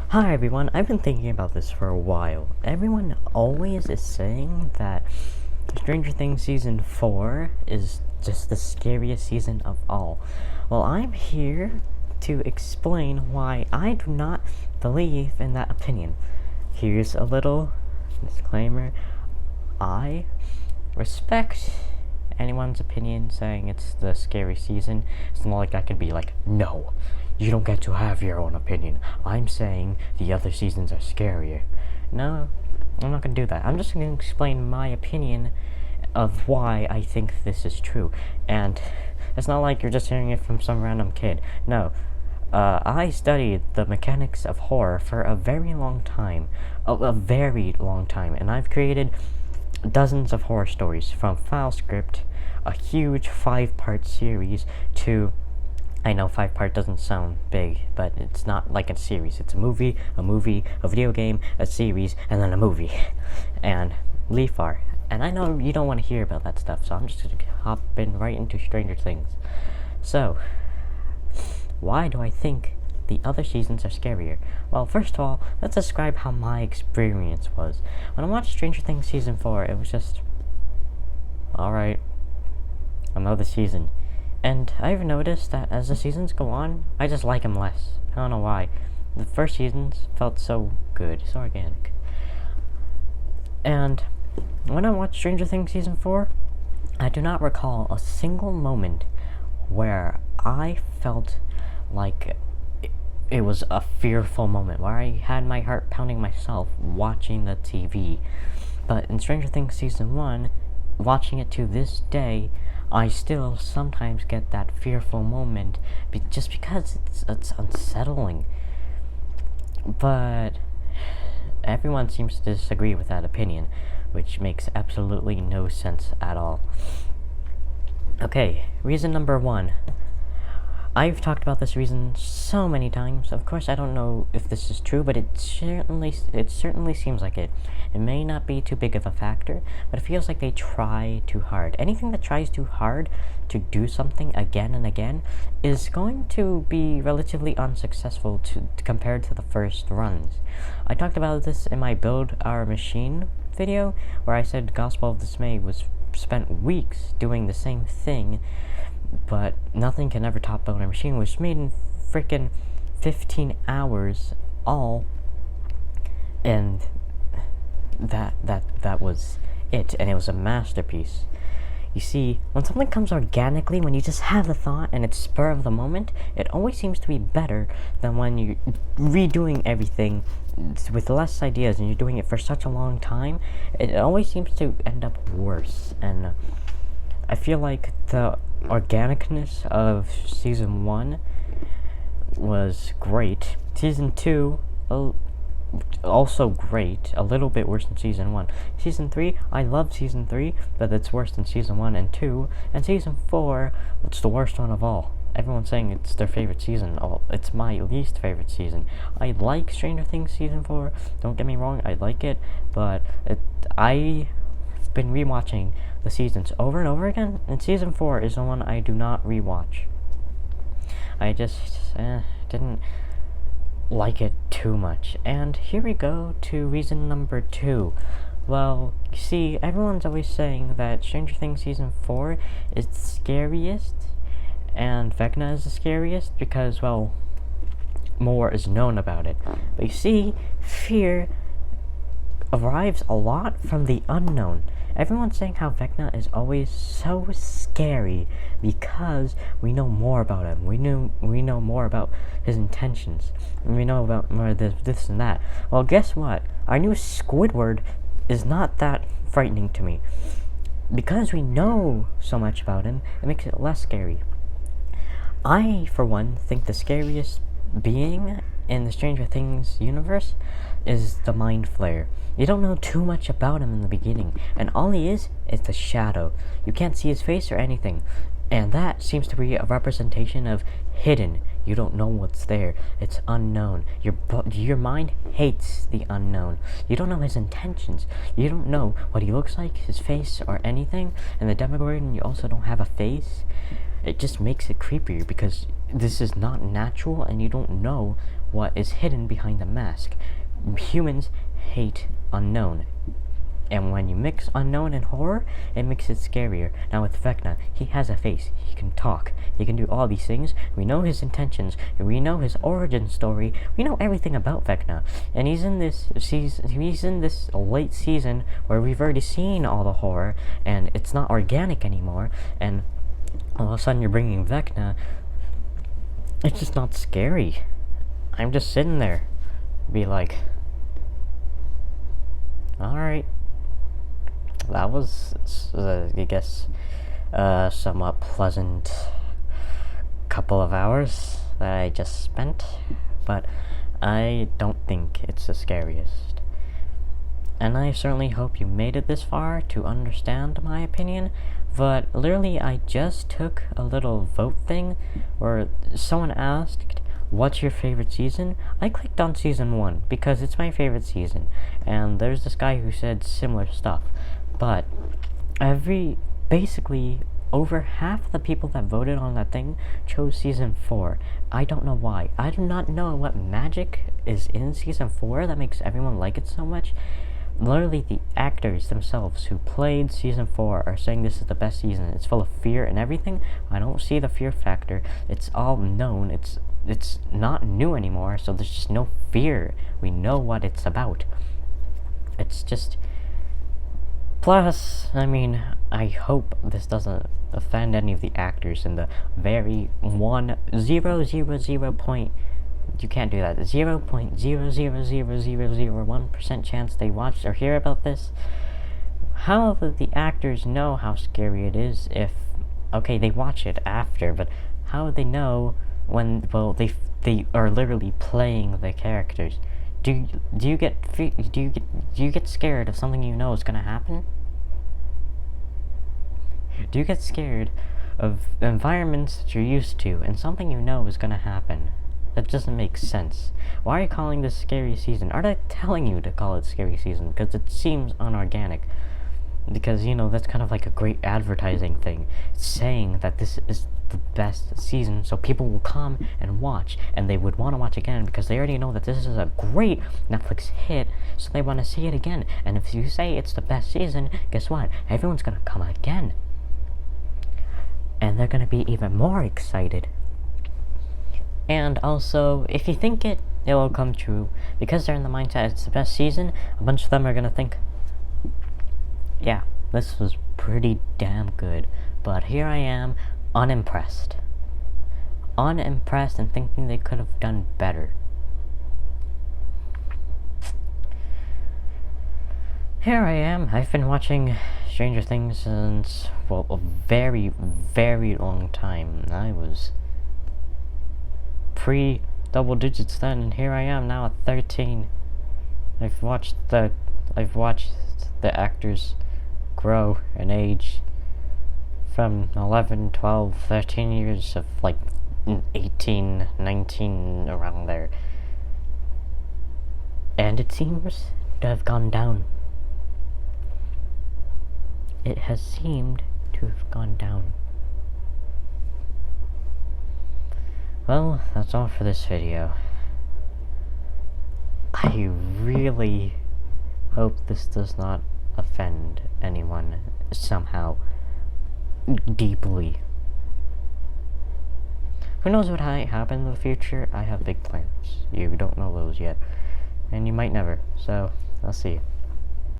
Hi everyone, I've been thinking about this for a while. Everyone always is saying that Stranger Things Season 4 is just the scariest season of all. Well, I'm here to explain why I do not believe in that opinion. Here's a little disclaimer. I respect anyone's opinion saying it's the scary season. It's not like I could be like, no, you don't get to have your own opinion. I'm saying the other seasons are scarier. No, I'm not gonna do that. I'm just gonna explain my opinion of why I think this is true. And it's not like you're just hearing it from some random kid. No. I studied the mechanics of horror for a very long time. A very long time. And I've created dozens of horror stories, from file script, a huge 5-part series, to, I know 5-part doesn't sound big, but it's not like a series. It's a movie, a video game, a series, and then a movie. And Leafar. And I know you don't want to hear about that stuff, so I'm just going to hop in right into Stranger Things. So, why do I think the other seasons are scarier? Well, first of all, let's describe how my experience was. When I watched Stranger Things Season 4, it was just, alright, another season. And I've noticed that as the seasons go on, I just like them less. I don't know why. The first seasons felt so good, so organic. And when I watched Stranger Things Season 4, I do not recall a single moment where I felt like it was a fearful moment, where I had my heart pounding myself watching the TV. But in Stranger Things Season 1, watching it to this day, I still sometimes get that fearful moment just because it's unsettling. But everyone seems to disagree with that opinion, which makes absolutely no sense at all. Okay, reason number 1. I've talked about this reason so many times. Of course, I don't know if this is true, but it certainly seems like it. It may not be too big of a factor, but it feels like they try too hard. Anything that tries too hard to do something again and again is going to be relatively unsuccessful compared to the first runs. I talked about this in my Build Our Machine video, where I said Gospel of Dismay was spent weeks doing the same thing, but nothing can ever top Build Our Machine, which made in freaking 15 hours all, and that was it, and it was a masterpiece. You see, when something comes organically, when you just have the thought and it's spur of the moment, it always seems to be better than when you're redoing everything with less ideas and you're doing it for such a long time. It always seems to end up worse. And I feel like the organicness of Season 1 was great. Season 2, also great, a little bit worse than Season 1. Season 3, I love Season 3, but it's worse than Season 1 and 2. And Season 4, it's the worst one of all. Everyone's saying it's their favorite season. Oh, it's my least favorite season. I like Stranger Things Season 4, don't get me wrong, I like it, but I've been rewatching the seasons over and over again, and Season 4 is the one I do not rewatch. I just didn't like it too much. And here we go to reason number 2. Well, you see, everyone's always saying that Stranger Things Season 4 is the scariest, and Vecna is the scariest because, well, more is known about it. But you see, fear arrives a lot from the unknown. Everyone's saying how Vecna is always so scary because we know more about him. We know more about his intentions. And we know about more this and that. Well, guess what? Our new Squidward is not that frightening to me. Because we know so much about him, it makes it less scary. I, for one, think the scariest being in the Stranger Things universe is the Mind Flayer. You don't know too much about him in the beginning, and all he is the shadow. You can't see his face or anything, and that seems to be a representation of hidden. You don't know what's there. It's unknown. Your mind hates the unknown. You don't know his intentions. You don't know what he looks like, his face, or anything. And the Demogorgon, you also don't have a face. It just makes it creepier because this is not natural, and you don't know what is hidden behind the mask. Humans hate unknown. And when you mix unknown and horror, it makes it scarier. Now with Vecna, he has a face, he can talk, he can do all these things. We know his intentions, we know his origin story, we know everything about Vecna. And he's in this late season where we've already seen all the horror, and it's not organic anymore, and all of a sudden you're bringing Vecna. It's just not scary. I'm just sitting there, be like, alright. That was, I guess, somewhat pleasant couple of hours that I just spent, but I don't think it's the scariest. And I certainly hope you made it this far to understand my opinion, but literally I just took a little vote thing where someone asked, what's your favorite season? I clicked on season 1 because it's my favorite season, and there's this guy who said similar stuff. But basically, over half the people that voted on that thing chose season 4. I don't know why. I do not know what magic is in season 4 that makes everyone like it so much. Literally, the actors themselves who played season 4 are saying this is the best season. It's full of fear and everything. I don't see the fear factor. It's all known. It's not new anymore, so there's just no fear. We know what it's about. It's just... Plus, I mean, I hope this doesn't offend any of the actors in the very 0.000 point. You can't do that. 0.00001% chance they watched or hear about this. How do the actors know how scary it is if, okay, they watch it after, but how do they know when, well, they are literally playing the characters? Do you get scared of something you know is gonna happen? Do you get scared of environments that you're used to and something you know is gonna happen? That doesn't make sense. Why are you calling this scary season? Are they telling you to call it scary season? Because it seems unorganic. Because, you know, that's kind of like a great advertising thing. Saying that this is the best season, so people will come and watch, and they would want to watch again because they already know that this is a great Netflix hit, so they want to see it again. And if you say it's the best season, guess what? Everyone's gonna come again. And they're gonna be even more excited. And also, if you think it will come true, because they're in the mindset it's the best season, a bunch of them are gonna think, yeah, this was pretty damn good, but here I am, unimpressed and thinking they could have done better. Here I am. I've been watching Stranger Things since, well, a very, very long time. I was pre-double digits then, and here I am now at 13. I've watched the actors grow and age from 11, 12, 13 years of like 18, 19, around there. And it seems to have gone down. It has seemed to have gone down. Well, that's all for this video. I really hope this does not offend anyone somehow deeply. Who knows what might happen in the future? I have big plans. You don't know those yet. And you might never. So, I'll see you.